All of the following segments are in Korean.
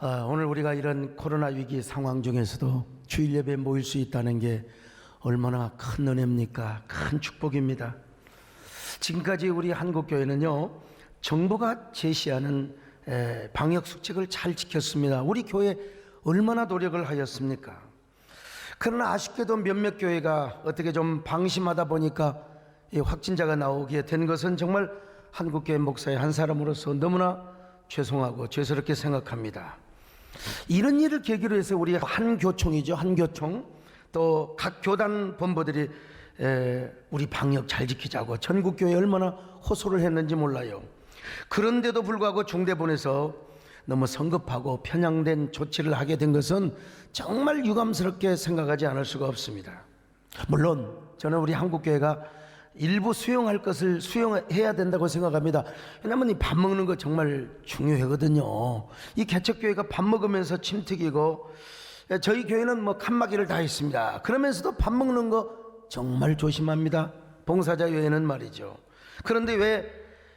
오늘 우리가 이런 코로나 위기 상황 중에서도 주일 예배에 모일 수 있다는 게 얼마나 큰 은혜입니까? 큰 축복입니다. 지금까지 우리 한국교회는요, 정부가 제시하는 방역 수칙을 잘 지켰습니다. 우리 교회 얼마나 노력을 하였습니까? 그러나 아쉽게도 몇몇 교회가 어떻게 좀 방심하다 보니까 이 확진자가 나오게 된 것은 정말 한국교회 목사의 한 사람으로서 너무나 죄송하고 죄스럽게 생각합니다. 이런 일을 계기로 해서 우리 한교총이죠, 한교총, 또 각 교단 본부들이 우리 방역 잘 지키자고 전국교회에 얼마나 호소를 했는지 몰라요. 그런데도 불구하고 중대본에서 너무 성급하고 편향된 조치를 하게 된 것은 정말 유감스럽게 생각하지 않을 수가 없습니다. 물론 저는 우리 한국교회가 일부 수용할 것을 수용해야 된다고 생각합니다. 왜냐하면 이 밥 먹는 거 정말 중요하거든요. 이 개척교회가 밥 먹으면서 침 튀기고, 저희 교회는 뭐 칸막이를 다 했습니다. 그러면서도 밥 먹는 거 정말 조심합니다. 봉사자 외에는 말이죠. 그런데 왜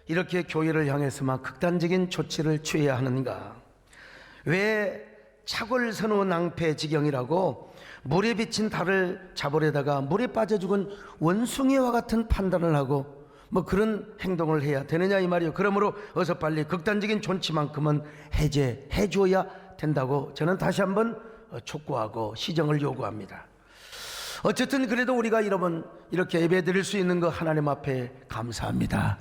이렇게 교회를 향해서만 극단적인 조치를 취해야 하는가? 왜 차골선후 낭패 지경이라고 물에 비친 달을 잡으려다가 물에 빠져 죽은 원숭이와 같은 판단을 하고 뭐 그런 행동을 해야 되느냐 이 말이에요. 그러므로 어서 빨리 극단적인 조치만큼은 해제해 줘야 된다고 저는 다시 한번 촉구하고 시정을 요구합니다. 어쨌든 그래도 우리가 여러분 이렇게 예배 드릴 수 있는 거 하나님 앞에 감사합니다.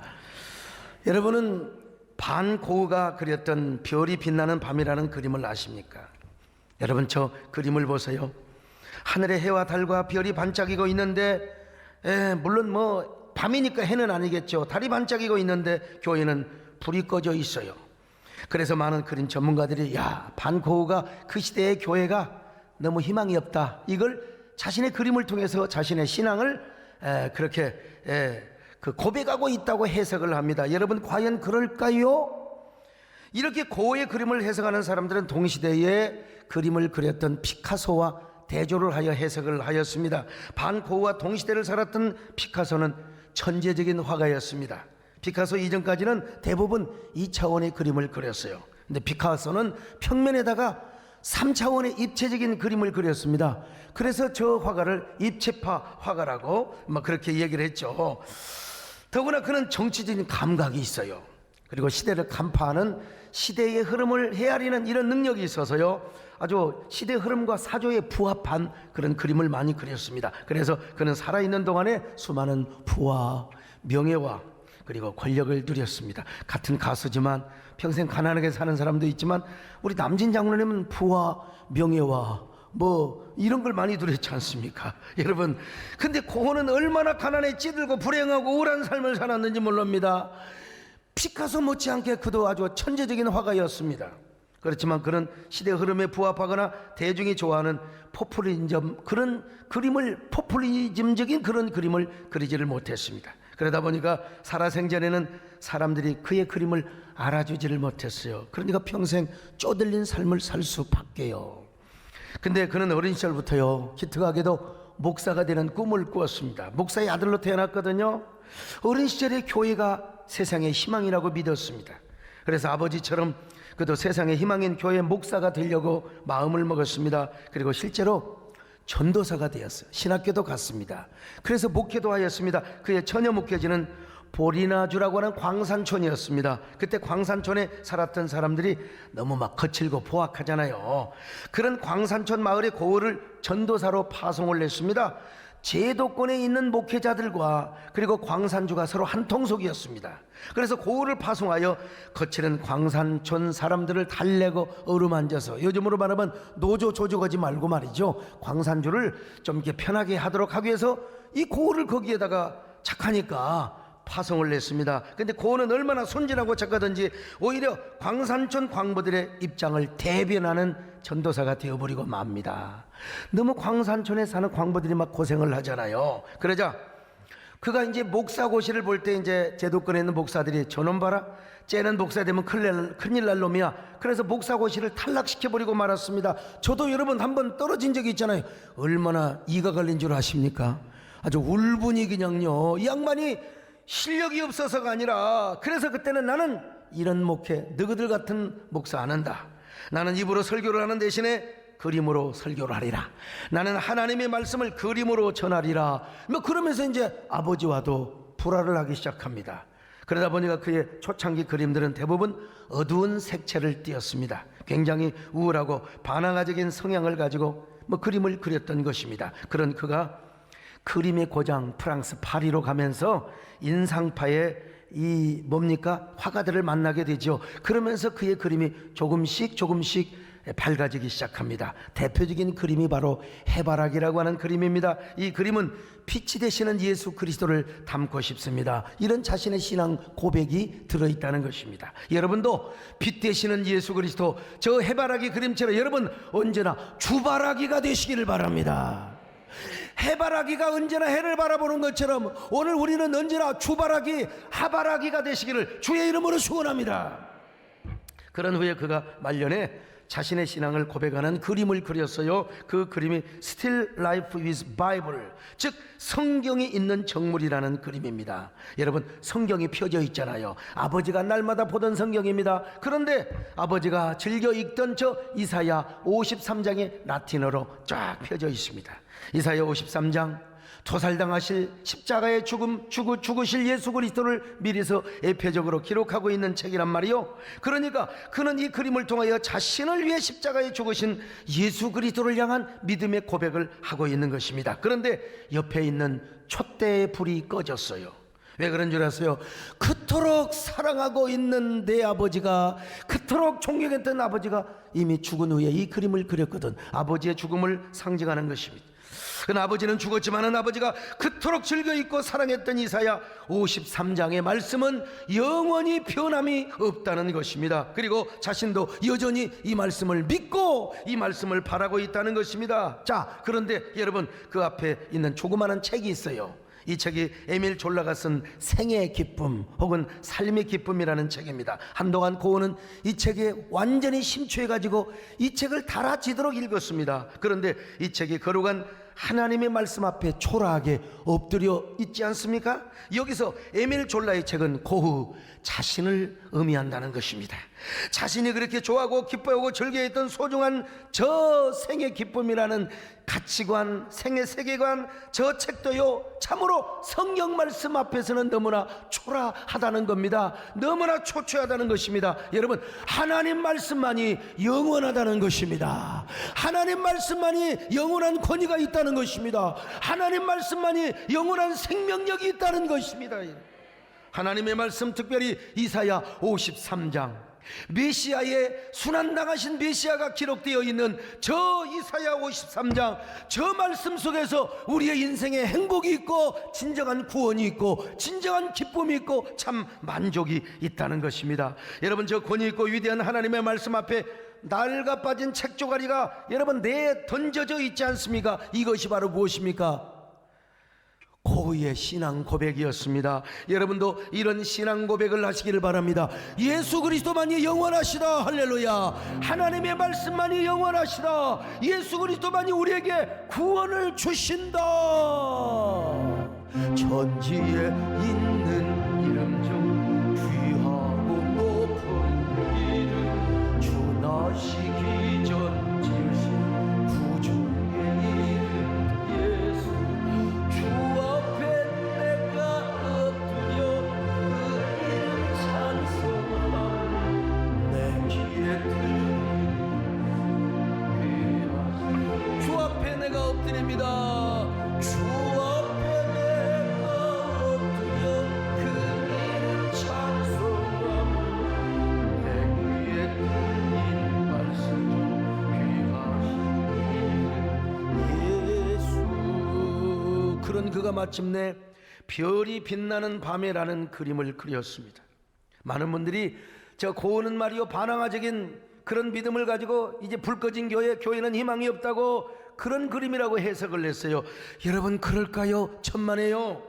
여러분은 반고흐가 그렸던 별이 빛나는 밤이라는 그림을 아십니까? 여러분 저 그림을 보세요. 하늘에 해와 달과 별이 반짝이고 있는데, 물론 뭐 밤이니까 해는 아니겠죠. 달이 반짝이고 있는데 교회는 불이 꺼져 있어요. 그래서 많은 그림 전문가들이 반고흐가 그 시대의 교회가 너무 희망이 없다, 이걸 자신의 그림을 통해서 자신의 신앙을 그렇게 그 고백하고 있다고 해석을 합니다. 여러분 과연 그럴까요? 이렇게 고흐의 그림을 해석하는 사람들은 동시대에 그림을 그렸던 피카소와 대조를 하여 해석을 하였습니다. 반고흐와 동시대를 살았던 피카소는 천재적인 화가였습니다. 피카소 이전까지는 대부분 2차원의 그림을 그렸어요. 근데 피카소는 평면에다가 3차원의 입체적인 그림을 그렸습니다. 그래서 저 화가를 입체파 화가라고 그렇게 얘기를 했죠. 더구나 그는 정치적인 감각이 있어요. 그리고 시대를 간파하는, 시대의 흐름을 헤아리는 이런 능력이 있어서요, 아주 시대 흐름과 사조에 부합한 그런 그림을 많이 그렸습니다. 그래서 그는 살아있는 동안에 수많은 부와 명예와 그리고 권력을 누렸습니다. 같은 가수지만 평생 가난하게 사는 사람도 있지만 우리 남진 장로님은 부와 명예와 뭐 이런 걸 많이 누렸지 않습니까? 여러분, 근데 고흐는 얼마나 가난에 찌들고 불행하고 우울한 삶을 살았는지 모릅니다. 피카소 못지않게 그도 아주 천재적인 화가였습니다. 그렇지만 그는 시대 흐름에 부합하거나 대중이 좋아하는 포퓰리즘, 그런 그림을, 포퓰리즘적인 그런 그림을 그리지를 못했습니다. 그러다 보니까 살아생전에는 사람들이 그의 그림을 알아주지를 못했어요. 그러니까 평생 쪼들린 삶을 살 수밖에요. 근데 그는 어린 시절부터요, 기특하게도 목사가 되는 꿈을 꾸었습니다. 목사의 아들로 태어났거든요. 어린 시절에 교회가 세상의 희망이라고 믿었습니다. 그래서 아버지처럼 그도 세상의 희망인 교회 목사가 되려고 마음을 먹었습니다. 그리고 실제로 전도사가 되었어요. 신학교도 갔습니다. 그래서 목회도 하였습니다. 그의 처녀 목회지는 보리나주라고 하는 광산촌이었습니다. 그때 광산촌에 살았던 사람들이 너무 거칠고 포악하잖아요. 그런 광산촌 마을에 고흐를 전도사로 파송을 했습니다. 제도권에 있는 목회자들과 그리고 광산주가 서로 한 통속이었습니다. 그래서 고흐를 파송하여 거칠은 광산촌 사람들을 달래고 어루만져서, 요즘으로 말하면 노조 조직하지 말고 말이죠, 광산주를 좀 이렇게 편하게 하도록 하기 위해서 이 고흐를 거기에다가 착하니까 파송을 냈습니다. 근데 고흐는 얼마나 순진하고 착하든지 오히려 광산촌 광부들의 입장을 대변하는 전도사가 되어버리고 맙니다. 너무 광산촌에 사는 광부들이 막 고생을 하잖아요. 그러자 그가 이제 목사고시를 볼 때 이제 제도권에 있는 목사들이 저놈 봐라, 쟤는 목사 되면 큰일 날 놈이야. 그래서 목사고시를 탈락시켜버리고 말았습니다. 저도 여러분 한번 떨어진 적이 있잖아요. 얼마나 이가 걸린 줄 아십니까? 아주 울분이 그냥요, 이 양반이 실력이 없어서가 아니라, 그래서 그때는 나는 이런 목회, 너희들 같은 목사 안 한다, 나는 입으로 설교를 하는 대신에 그림으로 설교를 하리라. 나는 하나님의 말씀을 그림으로 전하리라. 뭐 그러면서 이제 아버지와도 불화를 하기 시작합니다. 그러다 보니까 그의 초창기 그림들은 대부분 어두운 색채를 띄었습니다. 굉장히 우울하고 반항아적인 성향을 가지고 그림을 그렸던 것입니다. 그런 그가 그림의 고장 프랑스 파리로 가면서 인상파의 화가들을 만나게 되죠. 그러면서 그의 그림이 조금씩 밝아지기 시작합니다. 대표적인 그림이 바로 해바라기라고 하는 그림입니다. 이 그림은 빛이 되시는 예수 그리스도를 담고 싶습니다. 이런 자신의 신앙 고백이 들어있다는 것입니다. 여러분도 빛 되시는 예수 그리스도, 저 해바라기 그림처럼 여러분 언제나 주바라기가 되시기를 바랍니다. 해바라기가 언제나 해를 바라보는 것처럼 오늘 우리는 언제나 주바라기, 하바라기가 되시기를 주의 이름으로 축원합니다. 그런 후에 그가 말년에 자신의 신앙을 고백하는 그림을 그렸어요. 그 그림이 Still Life with Bible, 즉 성경이 있는 정물이라는 그림입니다. 여러분, 성경이 펴져 있잖아요. 아버지가 날마다 보던 성경입니다. 그런데 아버지가 즐겨 읽던 저 이사야 53장의 라틴어로 쫙 펴져 있습니다. 이사야 53장, 토살당하실 십자가의 죽으실 예수 그리스도를 미리서 예표적으로 기록하고 있는 책이란 말이요. 그러니까 그는 이 그림을 통하여 자신을 위해 십자가에 죽으신 예수 그리스도를 향한 믿음의 고백을 하고 있는 것입니다. 그런데 옆에 있는 촛대의 불이 꺼졌어요. 왜 그런 줄 아세요? 그토록 사랑하고 있는 내 아버지가, 그토록 존경했던 아버지가 이미 죽은 후에 이 그림을 그렸거든. 아버지의 죽음을 상징하는 것입니다. 그 아버지는 죽었지만은 아버지가 그토록 즐겨 읽고 사랑했던 이사야 53장의 말씀은 영원히 변함이 없다는 것입니다. 그리고 자신도 여전히 이 말씀을 믿고 이 말씀을 바라고 있다는 것입니다. 자, 그런데 여러분, 그 앞에 있는 조그마한 책이 있어요. 이 책이 에밀 졸라가 쓴 생의 기쁨 혹은 삶의 기쁨이라는 책입니다. 한동안 고은은 이 책에 완전히 심취해가지고 이 책을 달아지도록 읽었습니다. 그런데 이 책이 거룩한 하나님의 말씀 앞에 초라하게 엎드려 있지 않습니까? 여기서 에밀 졸라의 책은 고흐 자신을 의미한다는 것입니다. 자신이 그렇게 좋아하고 기뻐하고 즐겨했던 소중한 저 생의 기쁨이라는 가치관, 생의 세계관, 저 책도요 참으로 성경 말씀 앞에서는 너무나 초라하다는 겁니다. 너무나 초췌하다는 것입니다. 여러분, 하나님 말씀만이 영원하다는 것입니다. 하나님 말씀만이 영원한 권위가 있다는 것입니다. 하나님 말씀만이 영원한 생명력이 있다는 것입니다. 하나님의 말씀, 특별히 이사야 53장, 메시아의 순환당하신 메시아가 기록되어 있는 저 이사야 53장, 저 말씀 속에서 우리의 인생에 행복이 있고 진정한 구원이 있고 진정한 기쁨이 있고 참 만족이 있다는 것입니다. 여러분, 저 권위 있고 위대한 하나님의 말씀 앞에 낡아 빠진 책 조가리가 여러분 내에 던져져 있지 않습니까? 이것이 바로 무엇입니까? 고흐의 신앙 고백이었습니다. 여러분도 이런 신앙 고백을 하시기를 바랍니다. 예수 그리스도만이 영원하시다. 할렐루야. 하나님의 말씀만이 영원하시다. 예수 그리스도만이 우리에게 구원을 주신다. 천지에 있는 이름 중 귀하고 높은 이름, 주 나시기 전 지으신 구주의 이름 예수. 주 앞에 내가 엎드려 그 이름 찬송함, 내 귀에 들리는 주 앞에 내가 엎드립니다. 주 앞에 내가 엎드려 그 이름 찬송함, 내 귀에 들린 말씀 귀하신 예수. 그런 그가 마침내 별이 빛나는 밤에라는 그림을 그렸습니다. 많은 분들이 저 고은은 말이요 반항아적인 그런 믿음을 가지고 이제 불 꺼진 교회는 희망이 없다고 그런 그림이라고 해석을 했어요. 여러분, 그럴까요? 천만에요.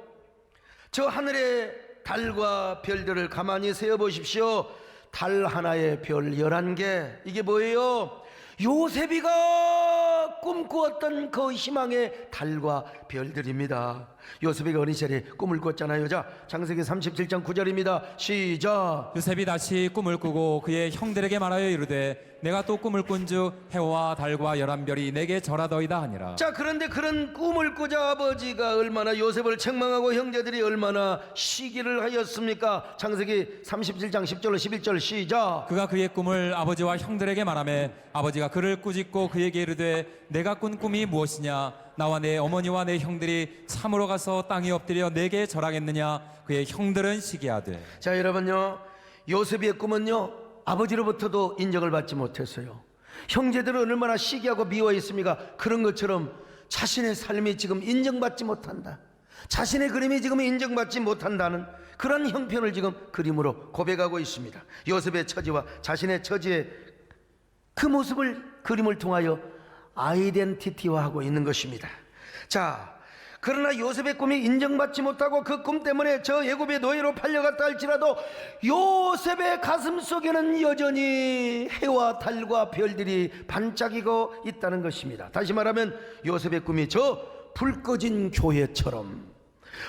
저 하늘의 달과 별들을 가만히 세어보십시오. 달 하나에 별 11개, 이게 뭐예요? 요셉이가 꿈꾸었던 그 희망의 달과 별들입니다. 요셉이 어린 시절에 꿈을 꿨잖아요. 자, 창세기 37장 9절입니다. 시작. 요셉이 다시 꿈을 꾸고 그의 형들에게 말하여 이르되 내가 또 꿈을 꾼즉 해와 달과 열한 별이 내게 절하더이다 하니라. 자, 그런데 그런 꿈을 꾸자 아버지가 얼마나 요셉을 책망하고 형제들이 얼마나 시기를 하였습니까? 창세기 37장 10절로 11절 시작. 그가 그의 꿈을 아버지와 형들에게 말하매 아버지가 그를 꾸짖고 그에게 이르되 내가 꾼 꿈이 무엇이냐? 나와 내 어머니와 내 형들이 참으로 가서 땅에 엎드려 내게 절하겠느냐? 그의 형들은 시기하되. 자, 여러분요, 요셉의 꿈은요 아버지로부터도 인정을 받지 못했어요. 형제들은 얼마나 시기하고 미워 있습니까? 그런 것처럼 자신의 삶이 지금 인정받지 못한다, 자신의 그림이 지금 인정받지 못한다는 그런 형편을 지금 그림으로 고백하고 있습니다. 요셉의 처지와 자신의 처지의 그 모습을 그림을 통하여 아이덴티티화하고 있는 것입니다. 자, 그러나 요셉의 꿈이 인정받지 못하고 그 꿈 때문에 저 애굽의 노예로 팔려갔다 할지라도 요셉의 가슴 속에는 여전히 해와 달과 별들이 반짝이고 있다는 것입니다. 다시 말하면 요셉의 꿈이 저 불 꺼진 교회처럼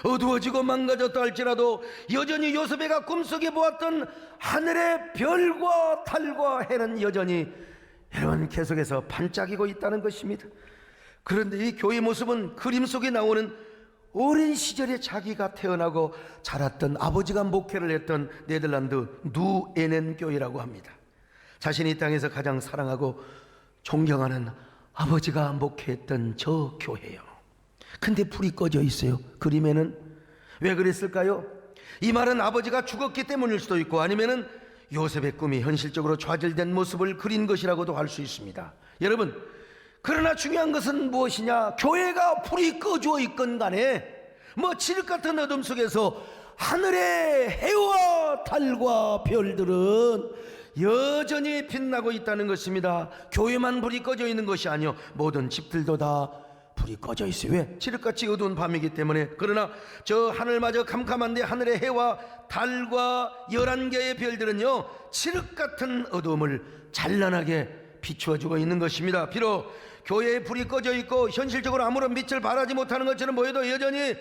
어두워지고 망가졌다 할지라도 여전히 요셉이가 꿈속에 보았던 하늘의 별과 달과 해는 여전히 여러분 계속해서 반짝이고 있다는 것입니다. 그런데 이 교회 모습은 그림 속에 나오는 어린 시절에 자기가 태어나고 자랐던 아버지가 목회를 했던 네덜란드 누에넨 교회라고 합니다. 자신이 이 땅에서 가장 사랑하고 존경하는 아버지가 목회했던 저 교회요. 근데 불이 꺼져 있어요. 그림에는. 왜 그랬을까요? 이 말은 아버지가 죽었기 때문일 수도 있고 아니면은 요셉의 꿈이 현실적으로 좌절된 모습을 그린 것이라고도 할 수 있습니다. 여러분, 그러나 중요한 것은 무엇이냐? 교회가 불이 꺼져 있건 간에 칠흑 같은 어둠 속에서 하늘의 해와 달과 별들은 여전히 빛나고 있다는 것입니다. 교회만 불이 꺼져 있는 것이 아니요, 모든 집들도 다 불이 꺼져 있어요. 왜? 칠흑같이 어두운 밤이기 때문에. 그러나 저 하늘마저 캄캄한데 하늘의 해와 달과 11개의 별들은요 칠흑 같은 어두움을 찬란하게 비추어주고 있는 것입니다. 비록 교회에 불이 꺼져 있고 현실적으로 아무런 빛을 발하지 못하는 것처럼 보여도 여전히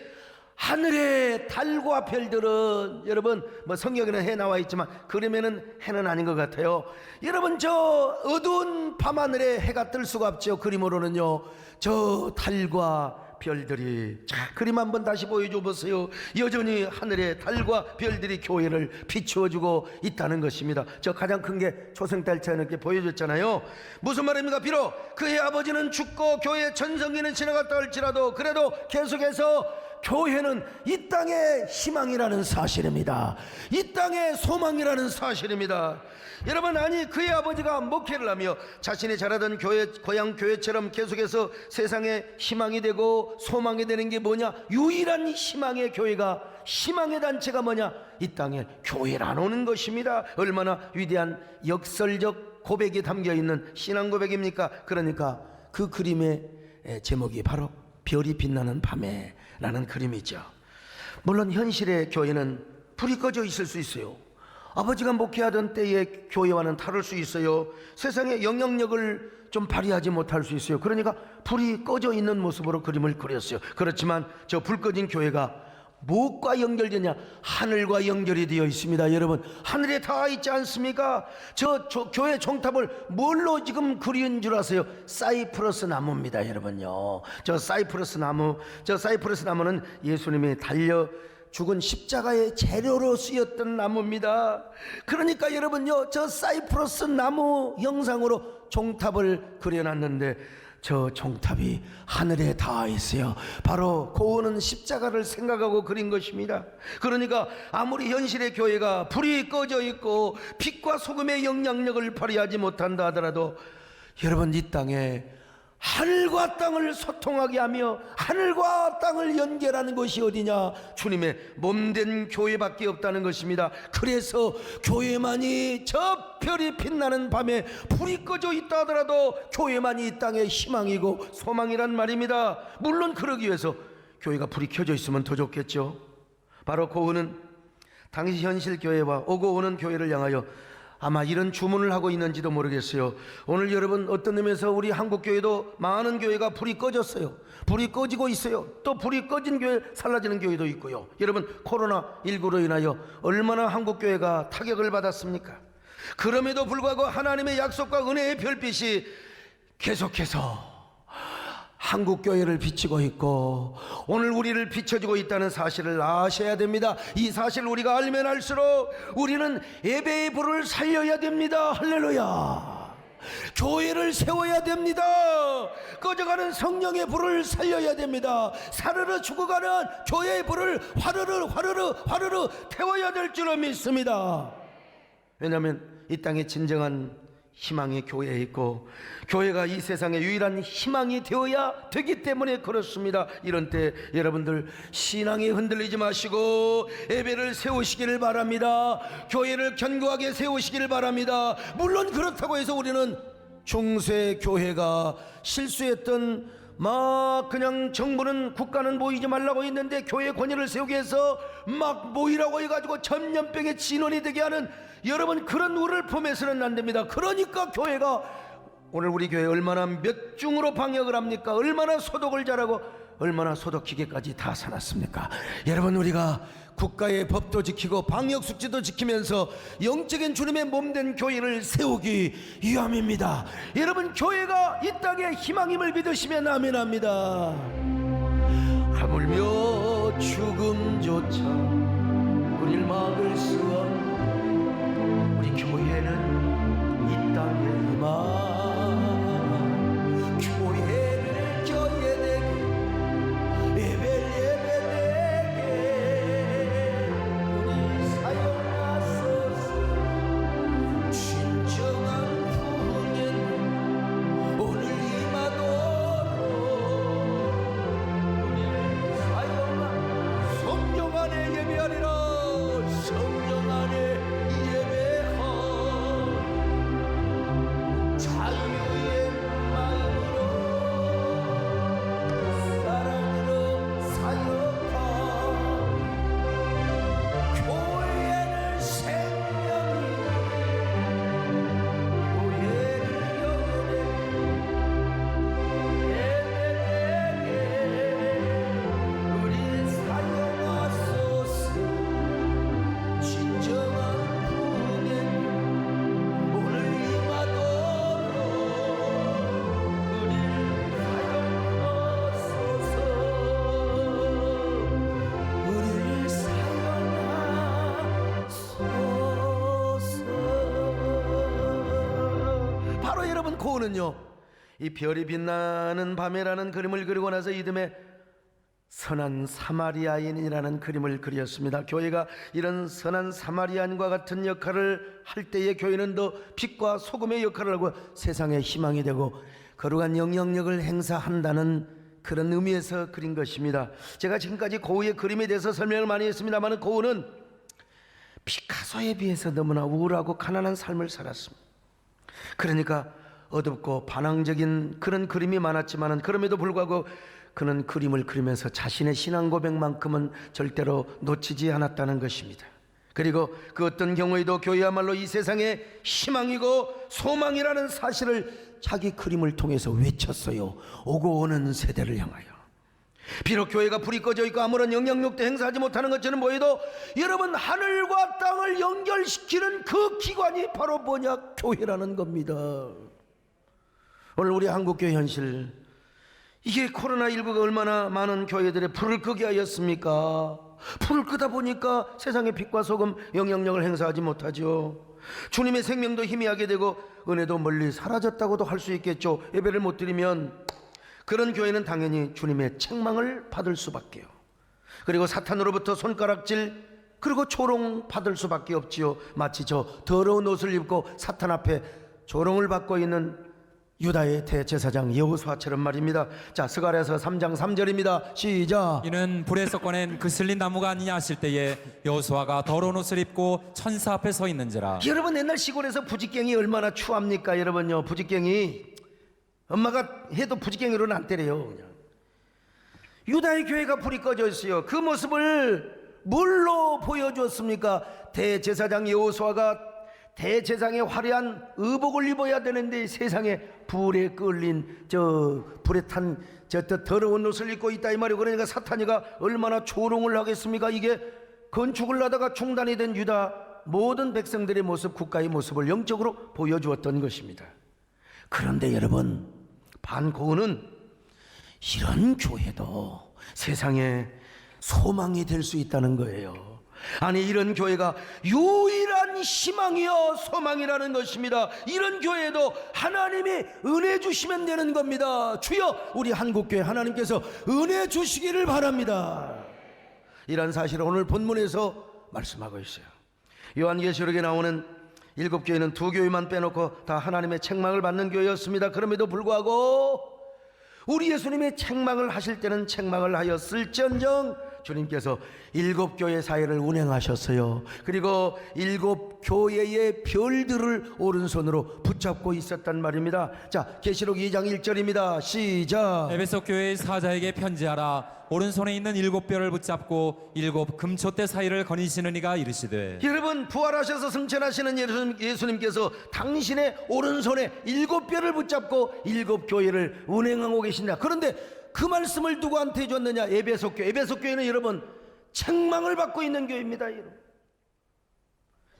하늘의 달과 별들은, 여러분 성경에는 해 나와 있지만 그림에는 해는 아닌 것 같아요. 여러분, 저 어두운 밤하늘에 해가 뜰 수가 없죠. 그림으로는요 저 달과 별들이, 자, 그림 한번 다시 보여줘 보세요. 여전히 하늘의 달과 별들이 교회를 비추어주고 있다는 것입니다. 저 가장 큰 게 초생달처럼 이렇게 보여줬잖아요. 무슨 말입니까? 비록 그의 아버지는 죽고 교회의 전성기는 지나갔다 할지라도 그래도 계속해서 교회는 이 땅의 희망이라는 사실입니다. 이 땅의 소망이라는 사실입니다. 여러분, 아니 그의 아버지가 목회를 하며 자신이 자라던 교회, 고향 교회처럼 계속해서 세상의 희망이 되고 소망이 되는 게 뭐냐? 유일한 희망의 교회가, 희망의 단체가 뭐냐? 이 땅에 교회라는 것입니다. 얼마나 위대한 역설적 고백이 담겨있는 신앙 고백입니까? 그러니까 그 그림의 제목이 바로 별이 빛나는 밤에 라는 그림이죠. 물론 현실의 교회는 불이 꺼져 있을 수 있어요. 아버지가 목회하던 때의 교회와는 다를 수 있어요. 세상의 영향력을 좀 발휘하지 못할 수 있어요. 그러니까 불이 꺼져 있는 모습으로 그림을 그렸어요. 그렇지만 저 불 꺼진 교회가 무엇과 연결되냐? 하늘과 연결이 되어 있습니다. 여러분, 하늘에 닿아 있지 않습니까? 저 교회 종탑을 뭘로 지금 그린 줄 아세요? 사이프러스 나무입니다. 여러분요, 저 사이프러스 나무는 예수님이 달려 죽은 십자가의 재료로 쓰였던 나무입니다. 그러니까 여러분요, 저 사이프러스 나무 형상으로 종탑을 그려놨는데 저 종탑이 하늘에 닿아 있어요. 바로 고은은 십자가를 생각하고 그린 것입니다. 그러니까 아무리 현실의 교회가 불이 꺼져 있고 빛과 소금의 영향력을 발휘하지 못한다 하더라도 여러분, 이 땅에 하늘과 땅을 소통하게 하며 하늘과 땅을 연결하는 것이 어디냐? 주님의 몸된 교회밖에 없다는 것입니다. 그래서 교회만이 저 별이 빛나는 밤에 불이 꺼져 있다 하더라도 교회만이 이 땅의 희망이고 소망이란 말입니다. 물론 그러기 위해서 교회가 불이 켜져 있으면 더 좋겠죠. 바로 고은은 당시 현실 교회와 오고 오는 교회를 향하여 아마 이런 주문을 하고 있는지도 모르겠어요. 오늘 여러분 어떤 의미에서 우리 한국교회도 많은 교회가 불이 꺼졌어요. 불이 꺼지고 있어요. 또 불이 꺼진 교회 사라지는 교회도 있고요. 여러분 코로나19로 인하여 얼마나 한국교회가 타격을 받았습니까? 그럼에도 불구하고 하나님의 약속과 은혜의 별빛이 계속해서 한국교회를 비추고 있고 오늘 우리를 비춰주고 있다는 사실을 아셔야 됩니다. 이 사실을 우리가 알면 알수록 우리는 예배의 불을 살려야 됩니다. 할렐루야. 교회를 세워야 됩니다. 꺼져가는 성령의 불을 살려야 됩니다. 사르르 죽어가는 교회의 불을 화르르 태워야 될 줄로 믿습니다. 왜냐하면 이 땅에 진정한 희망이 교회에 있고 교회가 이 세상의 유일한 희망이 되어야 되기 때문에 그렇습니다. 이런 때 여러분들 신앙이 흔들리지 마시고 예배를 세우시기를 바랍니다. 교회를 견고하게 세우시기를 바랍니다. 물론 그렇다고 해서 우리는 중세 교회가 실수했던 막 그냥 정부는 국가는 모이지 말라고 했는데 교회 권위를 세우기 위해서 막 모이라고 해가지고 전염병의 진원이 되게 하는 여러분 그런 우를 품에서는 안 됩니다. 그러니까 교회가 오늘 우리 교회 얼마나 몇 중으로 방역을 합니까? 얼마나 소독을 잘하고 얼마나 소독기계까지 다 사놨습니까? 여러분 우리가 국가의 법도 지키고 방역수칙도 지키면서 영적인 주님의 몸된 교회를 세우기 위함입니다. 여러분 교회가 이 땅의 희망임을 믿으시면 아멘합니다. 하물며 죽음조차 우릴 막을 수 없는 우리 교회는 이 땅의 희망. 교회를 교회되게 예배되게 우리 사용하소서. 진정한 구원은 오늘 임하도록 우리 사용하 성령 안에 예배하리라. 성령 안에 예배하 자유의 마음으로 사랑으로 사역하 교회를 생명이 교회를 예배되게 우리 사용하소서. 진정한 구원은 오늘 임하도록 우리 사용하소서. 우리를 사용하소서. 바로 여러분 고은은요 이 별이 빛나는 밤에라는 그림을 그리고 나서 이듬해 선한 사마리아인이라는 그림을 그렸습니다. 교회가 이런 선한 사마리아인과 같은 역할을 할 때에 교회는 더 빛과 소금의 역할을 하고 세상의 희망이 되고 거룩한 영향력을 행사한다는 그런 의미에서 그린 것입니다. 제가 지금까지 고우의 그림에 대해서 설명을 많이 했습니다만 고우는 피카소에 비해서 너무나 우울하고 가난한 삶을 살았습니다. 그러니까 어둡고 반항적인 그런 그림이 많았지만 그럼에도 불구하고 그는 그림을 그리면서 자신의 신앙 고백만큼은 절대로 놓치지 않았다는 것입니다. 그리고 그 어떤 경우에도 교회야말로 이 세상의 희망이고 소망이라는 사실을 자기 그림을 통해서 외쳤어요. 오고 오는 세대를 향하여. 비록 교회가 불이 꺼져 있고 아무런 영향력도 행사하지 못하는 것처럼 보여도 여러분 하늘과 땅을 연결시키는 그 기관이 바로 뭐냐? 교회라는 겁니다. 오늘 우리 한국교회 현실, 이게 코로나19가 얼마나 많은 교회들의 불을 끄게 하였습니까? 불을 끄다 보니까 세상의 빛과 소금 영향력을 행사하지 못하죠. 주님의 생명도 희미하게 되고 은혜도 멀리 사라졌다고도 할 수 있겠죠. 예배를 못 드리면 그런 교회는 당연히 주님의 책망을 받을 수밖에요. 그리고 사탄으로부터 손가락질 그리고 조롱 받을 수밖에 없지요. 마치 저 더러운 옷을 입고 사탄 앞에 조롱을 받고 있는 유다의 대제사장 여호수아처럼 말입니다. 자, 스가랴서 3장 3절입니다. 시작. 이는 불에서 꺼낸 그슬린 나무가 아니냐 하실 때에 여호수아가 더러운 옷을 입고 천사 앞에 서 있는지라. 여러분 옛날 시골에서 부직갱이 얼마나 추합니까? 여러분요, 부직갱이 엄마가 해도 부직갱이로는 안 때려요. 그냥. 유다의 교회가 불이 꺼져 있어요. 그 모습을 뭘로 보여주었습니까? 대제사장 여호수아가 대제사장의 화려한 의복을 입어야 되는데 세상에 불에 끌린 불에 탄 더러운 옷을 입고 있다 이 말이에요. 그러니까 사탄이가 얼마나 조롱을 하겠습니까? 이게 건축을 하다가 중단이 된 유다 모든 백성들의 모습, 국가의 모습을 영적으로 보여주었던 것입니다. 그런데 여러분, 반고은은 이런 교회도 세상에 소망이 될 수 있다는 거예요. 아니, 이런 교회가 유일한 희망이요 소망이라는 것입니다. 이런 교회에도 하나님이 은혜 주시면 되는 겁니다. 주여, 우리 한국교회 하나님께서 은혜 주시기를 바랍니다. 이런 사실을 오늘 본문에서 말씀하고 있어요. 요한계시록에 나오는 7교회는 2교회만 빼놓고 다 하나님의 책망을 받는 교회였습니다. 그럼에도 불구하고 우리 예수님이 책망을 하실 때는 책망을 하였을지언정 주님께서 7교회 사회를 운행하셨어요. 그리고 7교회의 별들을 오른손으로 붙잡고 있었단 말입니다. 자, 계시록 2장 1절입니다. 시작. 에베소 교회의 사자에게 편지하라. 오른손에 있는 7별을 붙잡고 7 금촛대 사이를 거니시는 이가 이르시되. 여러분, 부활하셔서 승천하시는 예수님께서 당신의 오른손에 7별을 붙잡고 7교회를 운행하고 계신다. 그런데 그 말씀을 누구한테 줬느냐? 에베소 교회. 에베소 교회는 여러분 책망을 받고 있는 교회입니다. 여러분,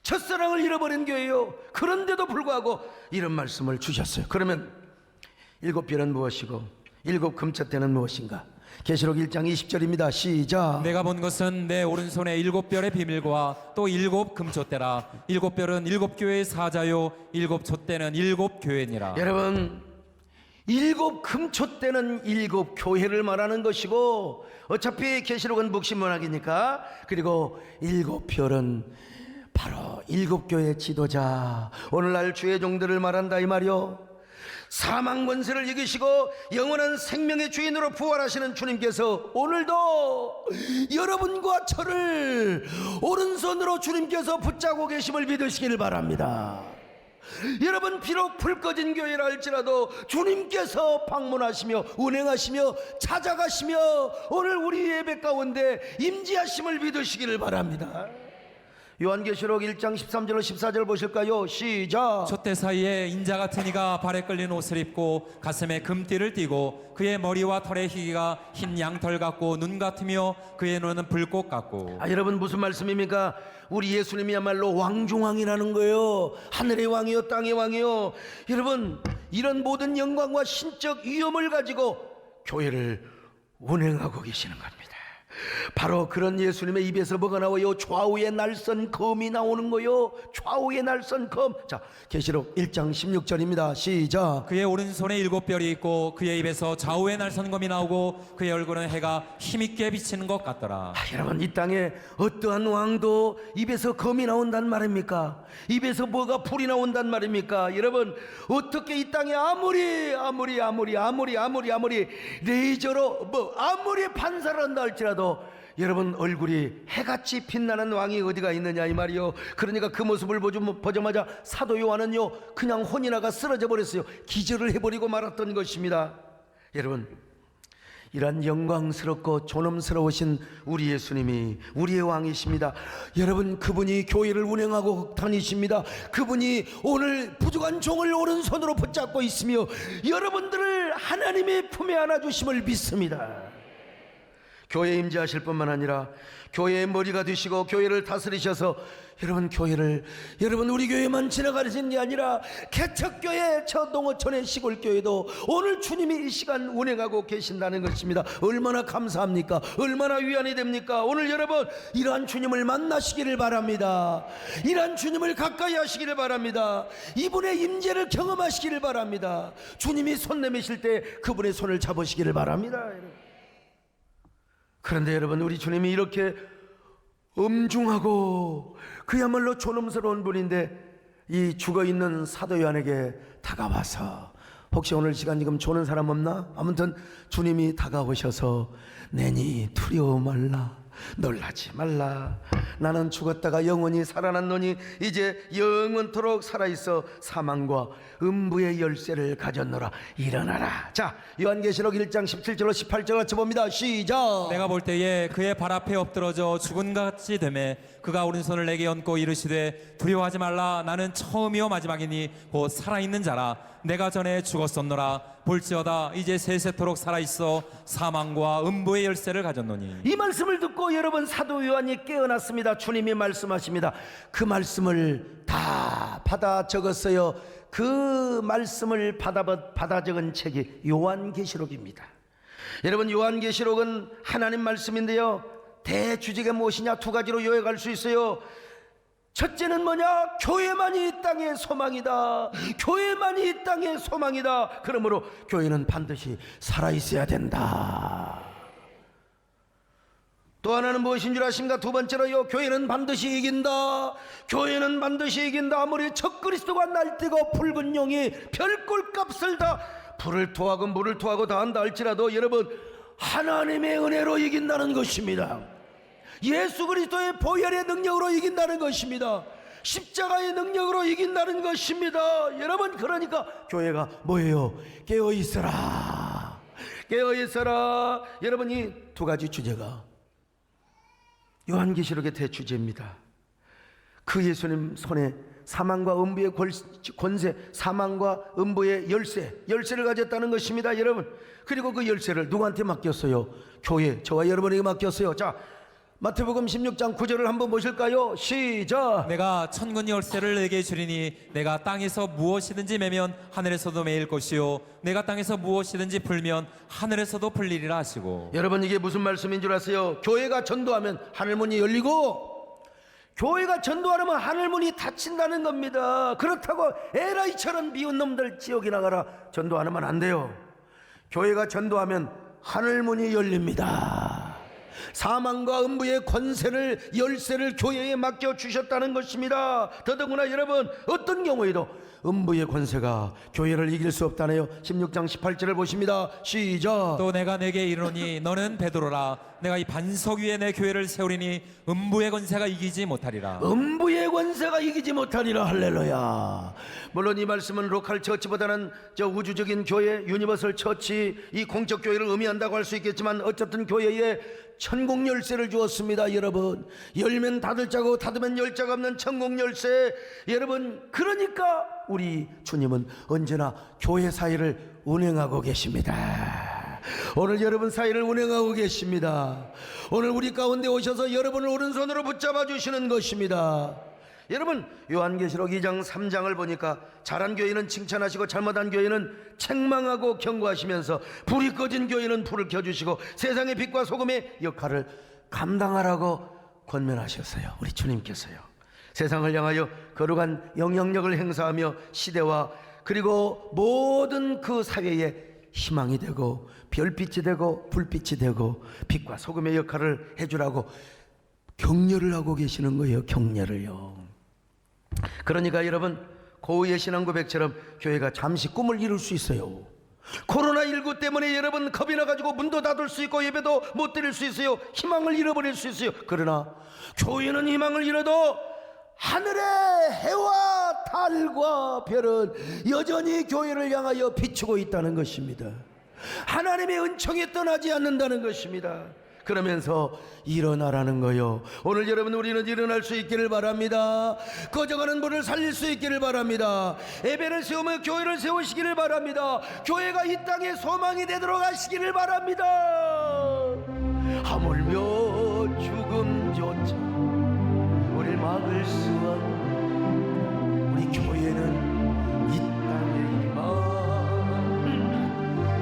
첫사랑을 잃어버린 교회요. 그런데도 불구하고 이런 말씀을 주셨어요. 그러면 7별은 무엇이고 7 금촛대는 무엇인가? 계시록 1장 20절입니다. 시작. 내가 본 것은 내 오른손에 7별의 비밀과 또 7 금촛대라. 7별은 7교회의 사자요 7 촛대는 7교회니라. 여러분, 7 금촛대는 7교회를 말하는 것이고, 어차피 계시록은 묵신문학이니까, 그리고 7별은 바로 7교회 지도자, 오늘날 주의 종들을 말한다 이 말이요. 사망 권세를 이기시고 영원한 생명의 주인으로 부활하시는 주님께서 오늘도 여러분과 저를 오른손으로 주님께서 붙잡고 계심을 믿으시기를 바랍니다. 여러분, 비록 불 꺼진 교회라 할지라도 주님께서 방문하시며 운행하시며 찾아가시며 오늘 우리 예배 가운데 임재하심을 믿으시기를 바랍니다. 요한계시록 1장 13절로 14절 보실까요? 시작. 촛대 사이에 인자 같은 이가 발에 끌린 옷을 입고 가슴에 금띠를 띠고 그의 머리와 털의 희기가 흰 양털 같고 눈 같으며 그의 눈은 불꽃 같고. 여러분, 무슨 말씀입니까? 우리 예수님이야말로 왕중왕이라는 거예요. 하늘의 왕이요 땅의 왕이요. 여러분, 이런 모든 영광과 신적 위엄을 가지고 교회를 운행하고 계시는 겁니다. 바로 그런 예수님의 입에서 뭐가 나와요? 좌우의 날선 검이 나오는 거요. 좌우의 날선 검. 자, 계시록 1장 16절입니다. 시작. 그의 오른손에 7별이 있고 그의 입에서 좌우의 날선 검이 나오고 그의 얼굴은 해가 힘있게 비치는 것 같더라. 여러분, 이 땅에 어떠한 왕도 입에서 검이 나온단 말입니까? 입에서 뭐가 불이 나온단 말입니까? 여러분, 어떻게 이 땅에 아무리 레이저로 아무리 반사를 한다 할지라도 여러분, 얼굴이 해같이 빛나는 왕이 어디가 있느냐 이 말이요. 그러니까 그 모습을 보자마자 사도 요한은요 그냥 혼이 나가 쓰러져 버렸어요. 기절을 해버리고 말았던 것입니다. 여러분, 이러한 영광스럽고 존엄스러우신 우리 예수님이 우리의 왕이십니다. 여러분, 그분이 교회를 운행하고 다니십니다. 그분이 오늘 부족한 종을 오른손으로 붙잡고 있으며 여러분들을 하나님의 품에 안아주심을 믿습니다. 교회에 임재하실 뿐만 아니라 교회의 머리가 되시고 교회를 다스리셔서 여러분 우리 교회만 지나가시는 게 아니라 개척교회 저 농어촌의 시골교회도 오늘 주님이 이 시간 운행하고 계신다는 것입니다. 얼마나 감사합니까? 얼마나 위안이 됩니까? 오늘 여러분, 이러한 주님을 만나시기를 바랍니다. 이러한 주님을 가까이 하시기를 바랍니다. 이분의 임재를 경험하시기를 바랍니다. 주님이 손 내미실 때 그분의 손을 잡으시기를 바랍니다. 그런데 여러분, 우리 주님이 이렇게 엄중하고 그야말로 존엄스러운 분인데 이 죽어있는 사도 요한에게 다가와서, 혹시 오늘 시간 지금 조는 사람 없나? 아무튼 주님이 다가오셔서 내니 두려워 말라, 놀라지 말라. 나는 죽었다가 영원히 살아났노니 이제 영원토록 살아있어 사망과 음부의 열쇠를 가졌노라. 일어나라. 자, 요한계시록 1장 17절로 18절 같이 봅니다. 시작. 내가 볼 때에 그의 발 앞에 엎드러져 죽은 것 같이 되매 그가 오른손을 내게 얹고 이르시되 두려워하지 말라. 나는 처음이요 마지막이니 곧 살아있는 자라. 내가 전에 죽었었노라. 볼지어다 이제 세세토록 살아있어 사망과 음부의 열쇠를 가졌노니. 이 말씀을 듣고 여러분 사도 요한이 깨어났습니다. 주님이 말씀하십니다. 그 말씀을 다 받아 적었어요. 그 말씀을 받아 적은 책이 요한계시록입니다. 여러분, 요한계시록은 하나님 말씀인데요, 대주제가 무엇이냐 두 가지로 요약할 수 있어요. 첫째는 뭐냐? 교회만이 이 땅의 소망이다. 교회만이 이 땅의 소망이다. 그러므로 교회는 반드시 살아있어야 된다. 또 하나는 무엇인 줄 아십니까? 두 번째로요, 교회는 반드시 이긴다. 교회는 반드시 이긴다. 아무리 적그리스도가 날뛰고 붉은 용이 별꼴값을 다 불을 토하고 물을 토하고 다 한다 할지라도 여러분, 하나님의 은혜로 이긴다는 것입니다. 예수 그리스도의 보혈의 능력으로 이긴다는 것입니다. 십자가의 능력으로 이긴다는 것입니다. 여러분, 그러니까 교회가 뭐예요? 깨어있어라. 깨어있어라. 여러분, 이 두 가지 주제가 요한계시록의 대주제입니다. 그 예수님 손에 사망과 음부의 권세, 사망과 음부의 열쇠를 가졌다는 것입니다. 여러분, 그리고 그 열쇠를 누구한테 맡겼어요? 교회, 저와 여러분에게 맡겼어요. 자, 마태복음 16장 9절을 한번 보실까요? 시작. 내가 천군 열쇠를 내게 주리니 내가 땅에서 무엇이든지 매면 하늘에서도 매일 것이요 내가 땅에서 무엇이든지 풀면 하늘에서도 풀리리라 하시고. 여러분, 이게 무슨 말씀인 줄 아세요? 교회가 전도하면 하늘문이 열리고, 교회가 전도하려면 하늘문이 닫힌다는 겁니다. 그렇다고 에라이처럼 미운 놈들 지옥에 나가라 전도 안 하면 안 돼요. 교회가 전도하면 하늘문이 열립니다. 사망과 음부의 권세를, 열쇠를 교회에 맡겨주셨다는 것입니다. 더더구나 여러분, 어떤 경우에도 음부의 권세가 교회를 이길 수 없다네요. 16장 18절을 보십니다. 시작. 또 내가 내게 이르노니 너는 베드로라. 내가 이 반석 위에 내 교회를 세우리니 음부의 권세가 이기지 못하리라. 음부의 권세가 이기지 못하리라. 할렐루야. 물론 이 말씀은 로컬 처치보다는 저 우주적인 교회, 유니버설 처치, 이 공적 교회를 의미한다고 할 수 있겠지만 어쨌든 교회에 천국 열쇠를 주었습니다. 여러분, 열면 닫을 자고 닫으면 열 자가 없는 천국 열쇠. 여러분, 그러니까 우리 주님은 언제나 교회 사회를 운행하고 계십니다. 오늘 여러분 사회를 운행하고 계십니다. 오늘 우리 가운데 오셔서 여러분을 오른손으로 붙잡아 주시는 것입니다. 여러분, 요한계시록 2장 3장을 보니까 잘한 교회는 칭찬하시고 잘못한 교회는 책망하고 경고하시면서 불이 꺼진 교회는 불을 켜주시고 세상의 빛과 소금의 역할을 감당하라고 권면하셨어요. 우리 주님께서요. 세상을 향하여 거룩한 영향력을 행사하며 시대와 그리고 모든 그 사회에 희망이 되고 별빛이 되고 불빛이 되고 빛과 소금의 역할을 해주라고 격려를 하고 계시는 거예요. 격려를요. 그러니까 여러분, 고우의 신앙 고백처럼 교회가 잠시 꿈을 이룰 수 있어요. 코로나19 때문에 여러분 겁이 나가지고 문도 닫을 수 있고 예배도 못 드릴 수 있어요. 희망을 잃어버릴 수 있어요. 그러나 교회는 희망을 잃어도 하늘의 해와 달과 별은 여전히 교회를 향하여 비추고 있다는 것입니다. 하나님의 은총이 떠나지 않는다는 것입니다. 그러면서 일어나라는 거요. 오늘 여러분, 우리는 일어날 수 있기를 바랍니다. 꺼져가는 불을 살릴 수 있기를 바랍니다. 예배를 세우며 교회를 세우시기를 바랍니다. 교회가 이 땅의 소망이 되도록 하시기를 바랍니다. 하물며 죽음조차 우리를 막을 수 없는 우리 교회는 이 땅의 희망,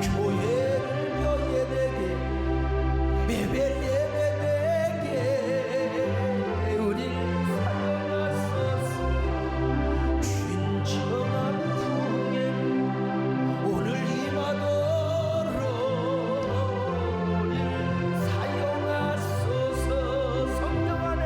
교회를 예배되게 예배되게 우리를 사랑하소서. 진정한 풍에 오늘 임하도록 우리를 사용하소서. 성령 안에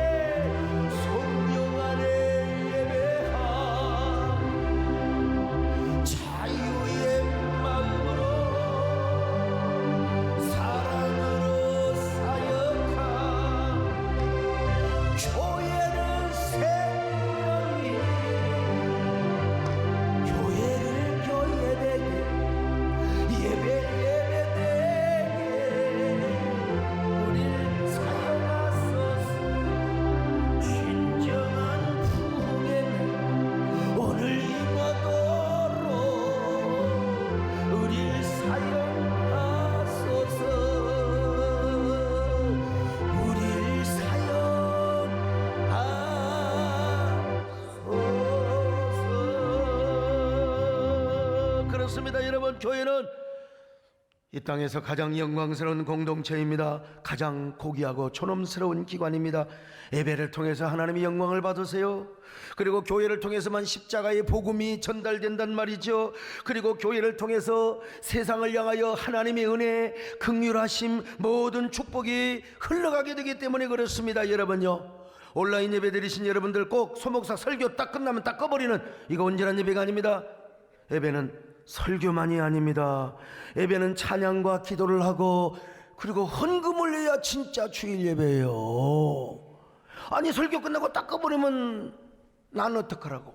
그렇습니다. 여러분, 교회는 이 땅에서 가장 영광스러운 공동체입니다. 가장 고귀하고 존엄스러운 기관입니다. 예배를 통해서 하나님의 영광을 받으세요. 그리고 교회를 통해서만 십자가의 복음이 전달된단 말이죠. 그리고 교회를 통해서 세상을 향하여 하나님의 은혜, 긍휼하심, 모든 축복이 흘러가게 되기 때문에 그렇습니다. 여러분요, 온라인 예배 드리신 여러분들 꼭 소목사 설교 딱 끝나면 딱 꺼버리는 이거 온전한 예배가 아닙니다. 예배는 설교만이 아닙니다. 예배는 찬양과 기도를 하고 그리고 헌금을 해야 진짜 주일 예배예요. 아니, 설교 끝나고 딱 꺼버리면 난 어떡하라고,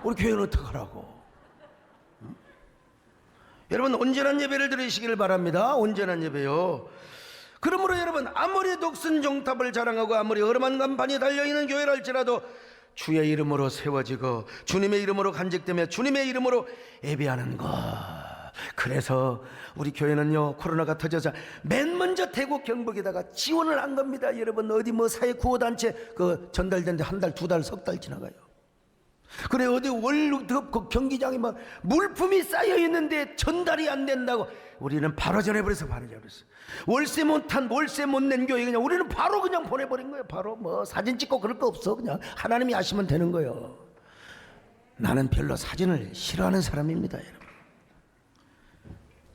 우리 교회는 어떡하라고. 여러분, 온전한 예배를 드리시기를 바랍니다. 온전한 예배요. 그러므로 여러분, 아무리 녹슨 종탑을 자랑하고 아무리 어마한 간판이 달려있는 교회라 할지라도 주의 이름으로 세워지고 주님의 이름으로 간직되며 주님의 이름으로 예배하는 것. 그래서 우리 교회는요, 코로나가 터져서 맨 먼저 대구 경북에다가 지원을 한 겁니다. 여러분, 어디 뭐 사회 구호단체 그 전달되는데 한 달, 두 달, 석 달 지나가요. 그래, 어디 월드컵 그 경기장에 막 물품이 쌓여 있는데 전달이 안 된다고 우리는 바로 전해버렸어. 월세 못 낸 교회 그냥 우리는 바로 그냥 보내버린 거예요. 바로 뭐 사진 찍고 그럴 거 없어. 그냥 하나님이 아시면 되는 거예요. 나는 별로 사진을 싫어하는 사람입니다. 여러분,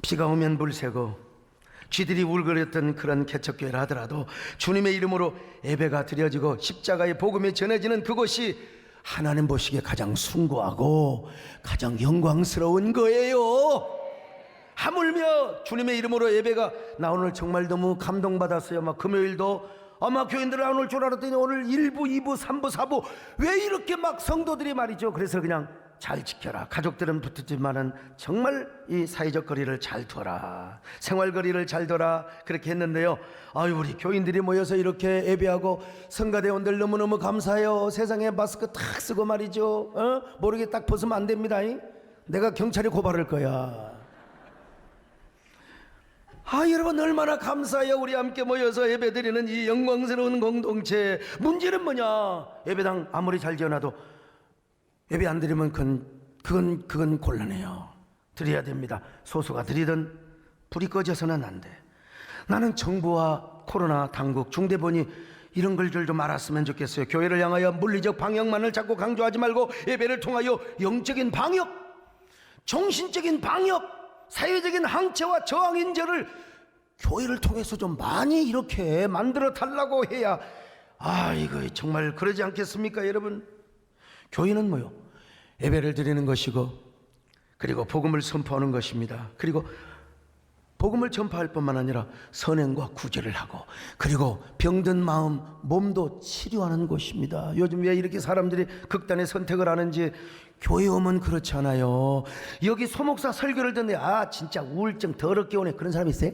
비가 오면 물 새고 쥐들이 울거렸던 그런 개척교회라 하더라도 주님의 이름으로 예배가 드려지고 십자가의 복음이 전해지는 그곳이 하나님 보시기에 가장 숭고하고 가장 영광스러운 거예요. 하물며 주님의 이름으로 예배가, 나 오늘 정말 너무 감동받았어요. 막 금요일도 아마 교인들 안 올 줄 알았더니 오늘 1부, 2부, 3부, 4부 왜 이렇게 막 성도들이 말이죠. 그래서 그냥 잘 지켜라. 가족들은 붙었지만은 정말 이 사회적 거리를 잘 둬라. 생활 거리를 잘 둬라. 그렇게 했는데요. 아유, 우리 교인들이 모여서 이렇게 예배하고 성가대원들 너무너무 감사해요. 세상에 마스크 탁 쓰고 말이죠. 모르게 딱 벗으면 안 됩니다. 내가 경찰에 고발할 거야. 여러분, 얼마나 감사해요. 우리 함께 모여서 예배드리는 이 영광스러운 공동체. 문제는 뭐냐? 예배당 아무리 잘 지어놔도 예배 안 드리면 그건 곤란해요. 드려야 됩니다. 소수가 드리든 불이 꺼져서는 안 돼. 나는 정부와 코로나 당국, 중대본이 이런 걸 좀 알았으면 좋겠어요. 교회를 향하여 물리적 방역만을 자꾸 강조하지 말고 예배를 통하여 영적인 방역, 정신적인 방역, 사회적인 항체와 저항인재를 교회를 통해서 좀 많이 이렇게 만들어 달라고 해야, 이거 정말 그러지 않겠습니까? 여러분, 교회는 뭐요? 예배를 드리는 것이고 그리고 복음을 선포하는 것입니다. 그리고 복음을 전파할 뿐만 아니라 선행과 구제를 하고 그리고 병든 마음, 몸도 치료하는 곳입니다. 요즘 왜 이렇게 사람들이 극단의 선택을 하는지, 교회 오면 그렇지 않아요. 여기 소목사 설교를 듣는데 진짜 우울증 더럽게 오네, 그런 사람 있어요?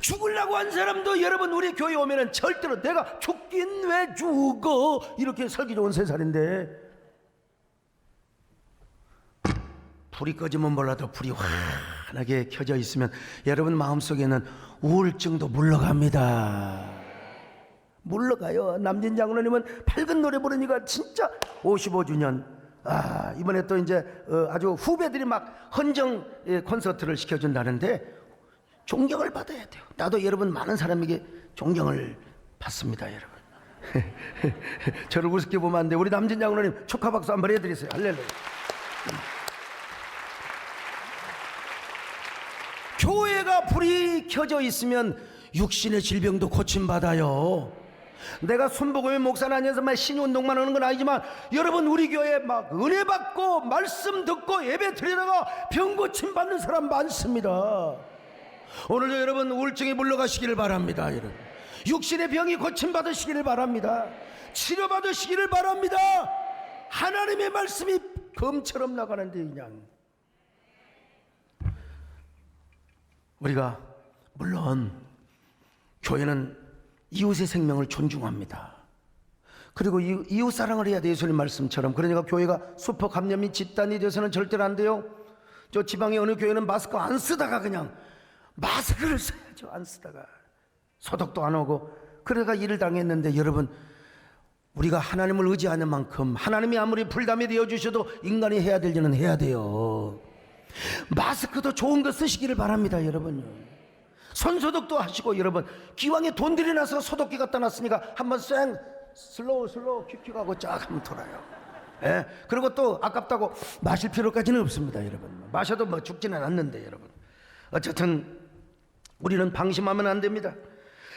죽으려고 한 사람도 여러분 우리 교회 오면은 절대로 내가 죽긴 왜 죽어 이렇게 살기 좋은 세상인데, 불이 꺼지면 몰라도 불이 환하게 켜져 있으면 여러분 마음속에는 우울증도 물러갑니다. 물러가요. 남진 장로님은 밝은 노래 부르니까 진짜 55주년 이번에 또 이제 아주 후배들이 막 헌정 콘서트를 시켜준다는데 존경을 받아야 돼요. 나도 여러분 많은 사람에게 존경을 받습니다. 여러분 저를 우습게 보면 안 돼. 우리 남진 장로님 축하 박수 한번 해드리세요. 할렐루야. 교회가 불이 켜져 있으면 육신의 질병도 고침받아요. 내가 순복음의 목사는 아니어서 막 신운동만 하는 건 아니지만 여러분, 우리 교회에 막 은혜 받고 말씀 듣고 예배 드리다가 병 고침 받는 사람 많습니다. 오늘도 여러분 우울증이 물러가시기를 바랍니다. 여러분, 육신의 병이 고침 받으시기를 바랍니다. 치료 받으시기를 바랍니다. 하나님의 말씀이 검처럼 나가는데 그냥 우리가 물론 교회는 이웃의 생명을 존중합니다. 그리고 이웃 사랑을 해야 돼요. 예수님 말씀처럼. 그러니까 교회가 수퍼 감염이 집단이 돼서는 절대로 안 돼요. 저 지방의 어느 교회는 마스크 안 쓰다가 그냥 마스크를 써야죠. 안 쓰다가 소독도 안 하고 그래가 일을 당했는데, 여러분 우리가 하나님을 의지하는 만큼 하나님이 아무리 불담이 되어주셔도 인간이 해야 될 일은 해야 돼요. 마스크도 좋은 거 쓰시기를 바랍니다, 여러분. 손소독도 하시고, 여러분 기왕에 돈 들여놔서 소독기 갖다 놨으니까 한번 쌩 슬로우 킥킥 하고 쫙 한번 돌아요. 예? 그리고 또 아깝다고 마실 필요까지는 없습니다, 여러분. 마셔도 뭐 죽지는 않는데, 여러분. 어쨌든 우리는 방심하면 안 됩니다.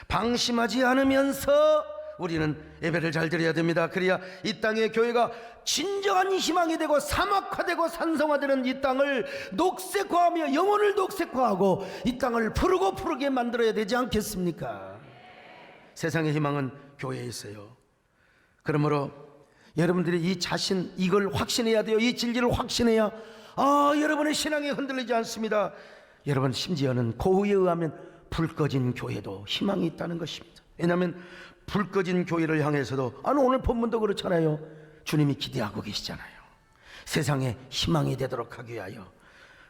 방심하지 않으면서 우리는 예배를 잘 드려야 됩니다. 그래야 이 땅의 교회가 진정한 희망이 되고 사막화되고 산성화되는 이 땅을 녹색화하며 영혼을 녹색화하고 이 땅을 푸르게 만들어야 되지 않겠습니까? 세상의 희망은 교회에 있어요. 그러므로 여러분들이 이 자신, 이걸 확신해야 돼요. 이 진리를 확신해야 여러분의 신앙이 흔들리지 않습니다. 여러분, 심지어는 고흐에 의하면 불 꺼진 교회도 희망이 있다는 것입니다. 왜냐하면 불 꺼진 교회를 향해서도 오늘 본문도 그렇잖아요. 주님이 기대하고 계시잖아요. 세상에 희망이 되도록 하기 위하여.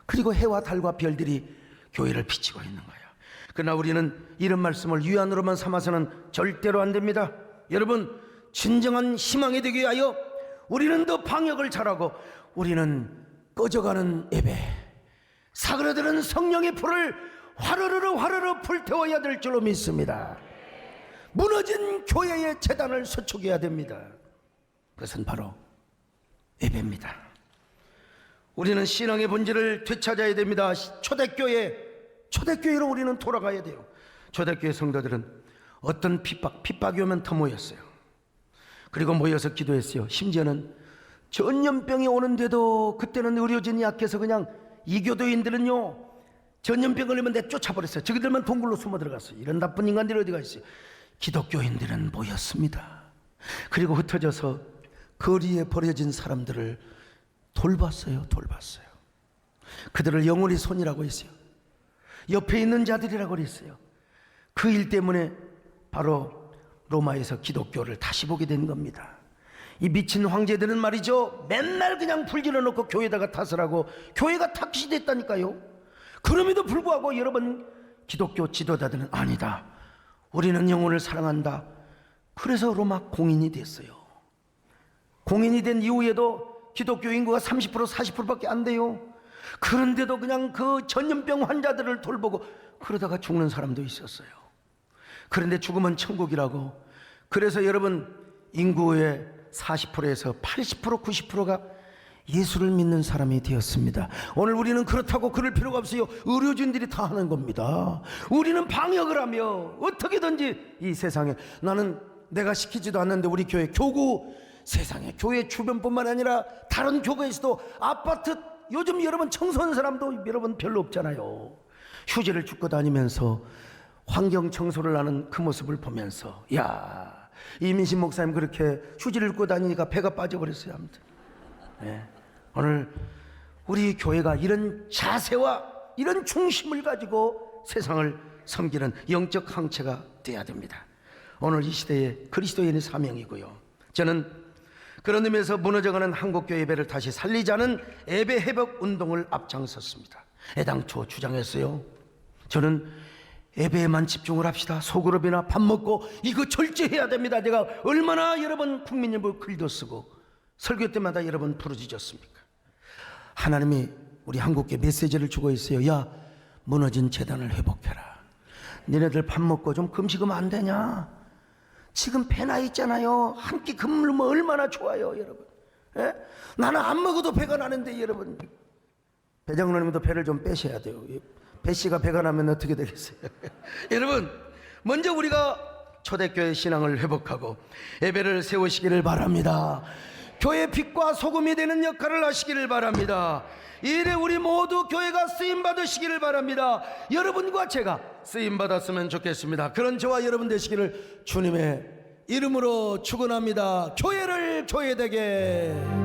그리고 해와 달과 별들이 교회를 비치고 있는 거예요. 그러나 우리는 이런 말씀을 위안으로만 삼아서는 절대로 안 됩니다. 여러분, 진정한 희망이 되기 위하여 우리는 더 방역을 잘하고, 우리는 꺼져가는 예배, 사그라드는 성령의 불을 화르르 불태워야 될 줄로 믿습니다. 무너진 교회의 재단을 수축해야 됩니다. 그것은 바로 예배입니다. 우리는 신앙의 본질을 되찾아야 됩니다. 초대교회로 우리는 돌아가야 돼요. 초대교회 성도들은 어떤 핍박이 오면 더 모였어요. 그리고 모여서 기도했어요. 심지어는 전염병이 오는데도 그때는 의료진이 약해서 그냥 이교도인들은요, 전염병 걸리면 내쫓아버렸어요. 저기들만 동굴로 숨어 들어갔어요. 이런 나쁜 인간들이 어디가 있어요. 기독교인들은 모였습니다. 그리고 흩어져서 거리에 버려진 사람들을 돌봤어요. 그들을 영혼의 손이라고 했어요. 옆에 있는 자들이라고 그랬어요. 그 일 때문에 바로 로마에서 기독교를 다시 보게 된 겁니다. 이 미친 황제들은 말이죠, 맨날 그냥 불질러 놓고 교회에다가 탓을 하고 교회가 탁시 됐다니까요. 그럼에도 불구하고 여러분, 기독교 지도자들은 아니다, 우리는 영혼을 사랑한다. 그래서 로마 공인이 됐어요. 공인이 된 이후에도 기독교 인구가 30% 40%밖에 안 돼요. 그런데도 그냥 그 전염병 환자들을 돌보고 그러다가 죽는 사람도 있었어요. 그런데 죽으면 천국이라고. 그래서 여러분, 인구의 40%에서 80% 90%가 예수를 믿는 사람이 되었습니다. 오늘 우리는 그렇다고 그럴 필요가 없어요. 의료진들이 다 하는 겁니다. 우리는 방역을 하며 어떻게든지 이 세상에, 나는 내가 시키지도 않는데 우리 교회 교구, 세상에 교회 주변뿐만 아니라 다른 교회에서도 아파트, 요즘 여러분 청소하는 사람도 여러분 별로 없잖아요. 휴지를 줍고 다니면서 환경 청소를 하는 그 모습을 보면서, 야, 이민신 목사님 그렇게 휴지를 줍고 다니니까 배가 빠져버렸어요. 아무튼 오늘 우리 교회가 이런 자세와 이런 중심을 가지고 세상을 섬기는 영적 항체가 돼야 됩니다. 오늘 이 시대의 그리스도인의 사명이고요. 저는 그런 의미에서 무너져가는 한국교회 예배를 다시 살리자는 예배 회복 운동을 앞장섰습니다. 애당초 주장했어요. 저는 예배에만 집중을 합시다. 소그룹이나 밥 먹고 이거 절제해야 됩니다. 내가 얼마나 여러분 국민일보 글도 쓰고 설교 때마다 여러분 부르짖었습니까? 하나님이 우리 한국교회 메시지를 주고 있어요. 야, 무너진 재단을 회복해라. 니네들 밥 먹고 좀 금식하면 안 되냐? 지금 배나 있잖아요. 한 끼 굶으면 얼마나 좋아요, 여러분. 나는 안 먹어도 배가 나는데, 여러분, 배장로님도 배를 좀 빼셔야 돼요. 배씨가 배가 나면 어떻게 되겠어요? 여러분, 먼저 우리가 초대교회 신앙을 회복하고 예배를 세우시기를 바랍니다. 교회 빛과 소금이 되는 역할을 하시기를 바랍니다. 이 일에 우리 모두 교회가 쓰임받으시기를 바랍니다. 여러분과 제가 쓰임받았으면 좋겠습니다. 그런 저와 여러분 되시기를 주님의 이름으로 축원합니다. 교회를 교회되게.